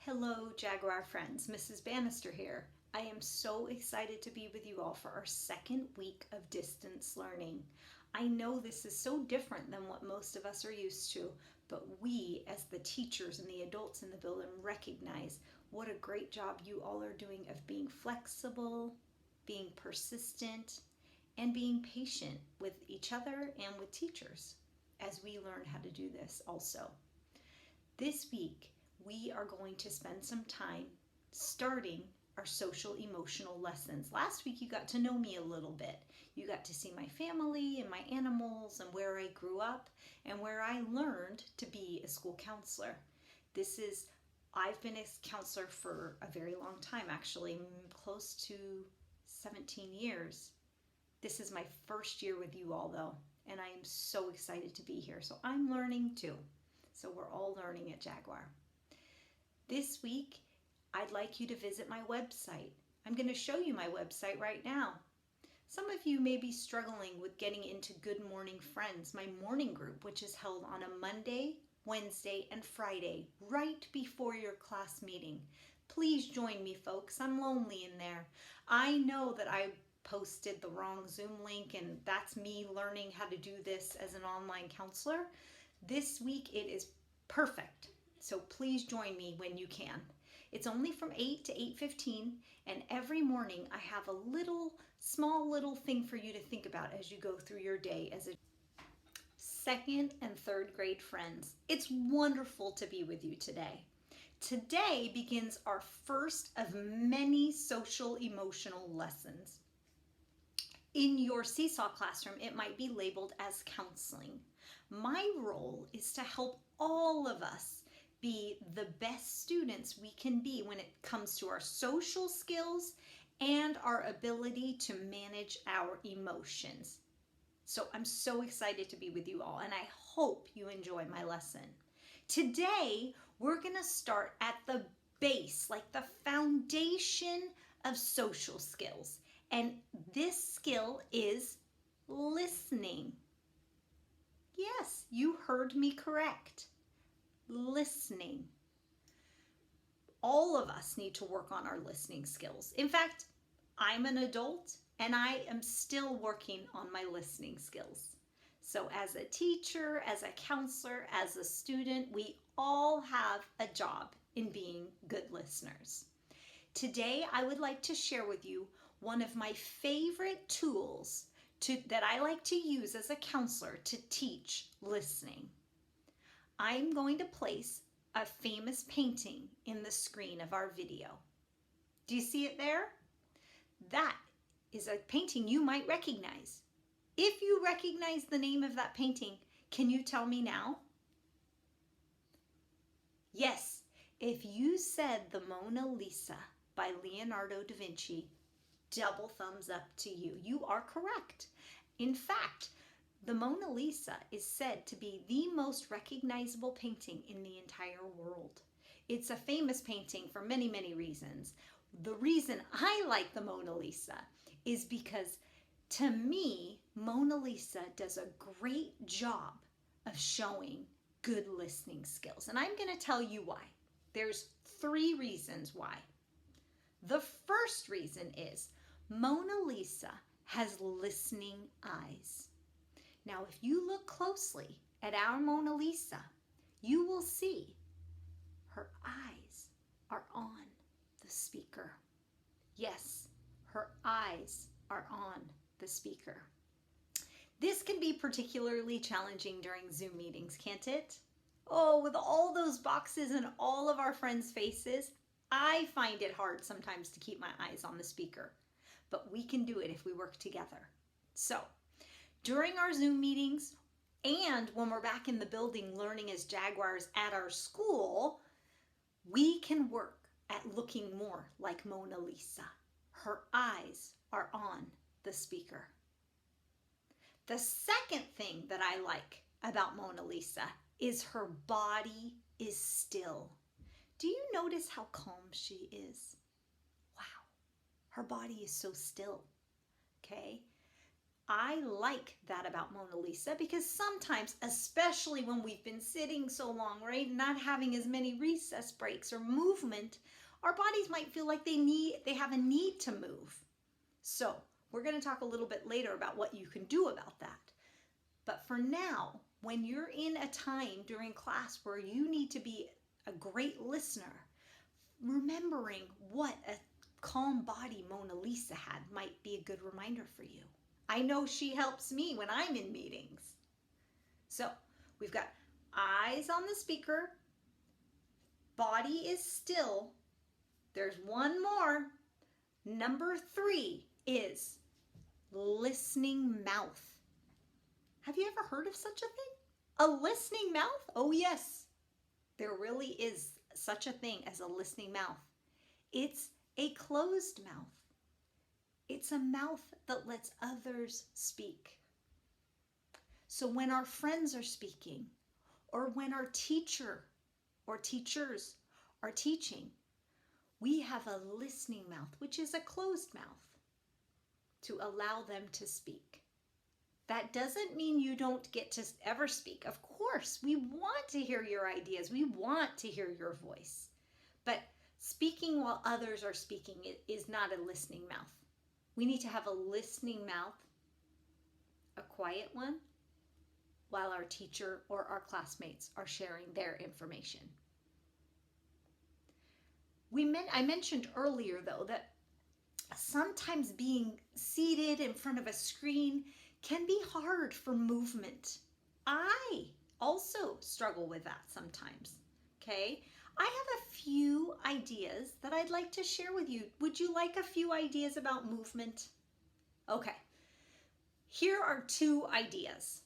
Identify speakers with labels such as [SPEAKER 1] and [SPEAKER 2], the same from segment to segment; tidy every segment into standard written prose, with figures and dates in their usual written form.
[SPEAKER 1] Hello, Jaguar friends. Mrs. Bannister here. I am so excited to be with you all for our second week of distance learning. I know this is so different than what most of us are used to, but we, as the teachers and the adults in the building, recognize what a great job you all are doing of being flexible, being persistent, and being patient with each other and with teachers as we learn how to do this also. This week, we are going to spend some time starting our social emotional lessons. Last week you got to know me a little bit. You got to see my family and my animals and where I grew up and where I learned to be a school counselor. I've been a counselor for a very long time, actually, close to 17 years. This is my first year with you all though, and I am so excited to be here. So I'm learning too. So we're all learning at Jaguar. This week, I'd like you to visit my website. I'm going to show you my website right now. Some of you may be struggling with getting into Good Morning Friends, my morning group, which is held on a Monday, Wednesday, and Friday, right before your class meeting. Please join me, folks. I'm lonely in there. I know that I posted the wrong Zoom link, and that's me learning how to do this as an online counselor. This week, it is perfect. So please join me when you can. It's only from 8 to 8:15, and every morning I have a small little thing for you to think about as you go through your day as a second and third grade friends. It's wonderful to be with you today. Today begins our first of many social emotional lessons. In your Seesaw classroom, it might be labeled as counseling. My role is to help all of us be the best students we can be when it comes to our social skills and our ability to manage our emotions. So I'm so excited to be with you all, and I hope you enjoy my lesson. Today, we're going to start at the base, like the foundation of social skills. And this skill is listening. Yes, you heard me correct. Listening. All of us need to work on our listening skills. In fact, I'm an adult and I am still working on my listening skills. So as a teacher, as a counselor, as a student, we all have a job in being good listeners. Today, I would like to share with you one of my favorite tools that I like to use as a counselor to teach listening. I'm going to place a famous painting in the screen of our video. Do you see it there? That is a painting you might recognize. If you recognize the name of that painting, can you tell me now? Yes, if you said the Mona Lisa by Leonardo da Vinci, double thumbs up to you. You are correct. In fact, the Mona Lisa is said to be the most recognizable painting in the entire world. It's a famous painting for many, many reasons. The reason I like the Mona Lisa is because, to me, Mona Lisa does a great job of showing good listening skills. And I'm going to tell you why. There's 3 reasons why. The first reason is Mona Lisa has listening eyes. Now, if you look closely at our Mona Lisa, you will see her eyes are on the speaker. Yes, her eyes are on the speaker. This can be particularly challenging during Zoom meetings, can't it? Oh, with all those boxes and all of our friends' faces, I find it hard sometimes to keep my eyes on the speaker. But we can do it if we work together. So, during our Zoom meetings and when we're back in the building learning as Jaguars at our school, we can work at looking more like Mona Lisa. Her eyes are on the speaker. The second thing that I like about Mona Lisa is her body is still. Do you notice how calm she is? Wow, her body is so still, okay? I like that about Mona Lisa because sometimes, especially when we've been sitting so long, right, not having as many recess breaks or movement, our bodies might feel like they have a need to move. So we're going to talk a little bit later about what you can do about that. But for now, when you're in a time during class where you need to be a great listener, remembering what a calm body Mona Lisa had might be a good reminder for you. I know she helps me when I'm in meetings. So we've got eyes on the speaker, body is still. There's one more. Number 3 is listening mouth. Have you ever heard of such a thing? A listening mouth? Oh yes, there really is such a thing as a listening mouth. It's a closed mouth. It's a mouth that lets others speak. So when our friends are speaking, or when our teacher or teachers are teaching, we have a listening mouth, which is a closed mouth, to allow them to speak. That doesn't mean you don't get to ever speak. Of course, we want to hear your ideas. We want to hear your voice. But speaking while others are speaking is not a listening mouth. We need to have a listening mouth, a quiet one, while our teacher or our classmates are sharing their information. I mentioned earlier, though, that sometimes being seated in front of a screen can be hard for movement. I also struggle with that sometimes, okay? I have a few ideas that I'd like to share with you. Would you like a few ideas about movement? Okay, here are 2 ideas.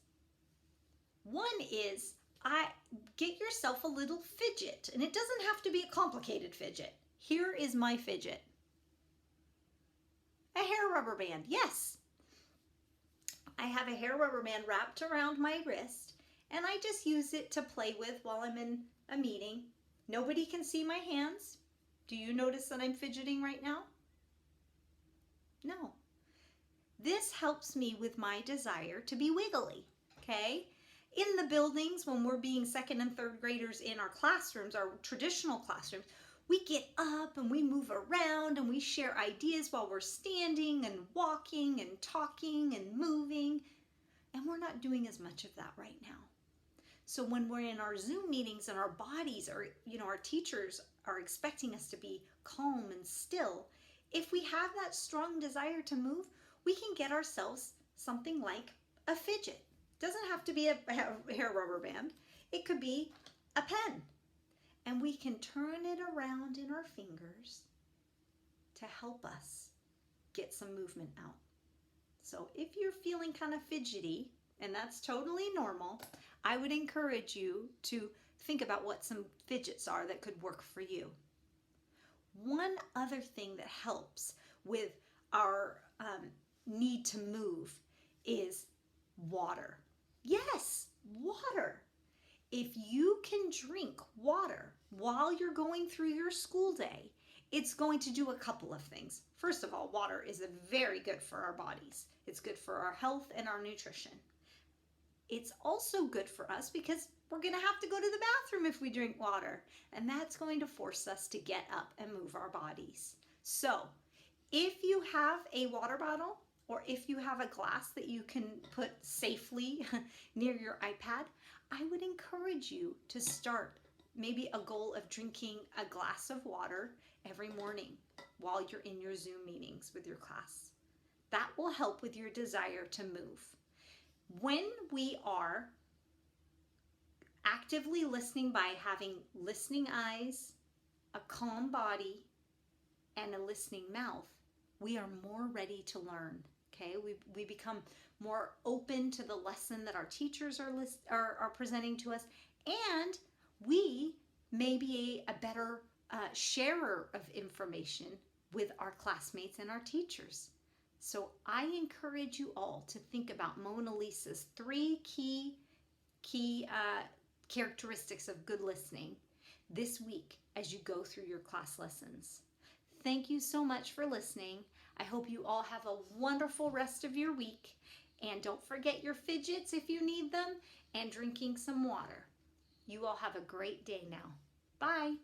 [SPEAKER 1] One is, get yourself a little fidget, and it doesn't have to be a complicated fidget. Here is my fidget. A hair rubber band, yes. I have a hair rubber band wrapped around my wrist, and I just use it to play with while I'm in a meeting. Nobody can see my hands. Do you notice that I'm fidgeting right now? No. This helps me with my desire to be wiggly, okay? In the buildings, when we're being 2nd and 3rd graders in our classrooms, our traditional classrooms, we get up and we move around and we share ideas while we're standing and walking and talking and moving. And we're not doing as much of that right now. So when we're in our Zoom meetings and our bodies are, our teachers are expecting us to be calm and still, if we have that strong desire to move, we can get ourselves something like a fidget. Doesn't have to be a hair rubber band. It could be a pen. And we can turn it around in our fingers to help us get some movement out. So if you're feeling kind of fidgety, and that's totally normal, I would encourage you to think about what some fidgets are that could work for you. One other thing that helps with our need to move is water. Yes, water. If you can drink water while you're going through your school day, it's going to do a couple of things. First of all, water is very good for our bodies. It's good for our health and our nutrition. It's also good for us because we're going to have to go to the bathroom if we drink water, and that's going to force us to get up and move our bodies. So if you have a water bottle, or if you have a glass that you can put safely near your iPad, I would encourage you to start maybe a goal of drinking a glass of water every morning while you're in your Zoom meetings with your class. That will help with your desire to move. When we are actively listening by having listening eyes, a calm body, and a listening mouth, we are more ready to learn. Okay, we become more open to the lesson that our teachers are presenting to us, and we may be a better sharer of information with our classmates and our teachers. So I encourage you all to think about Mona Lisa's 3 key characteristics of good listening this week as you go through your class lessons. Thank you so much for listening. I hope you all have a wonderful rest of your week. And don't forget your fidgets if you need them, and drinking some water. You all have a great day now. Bye.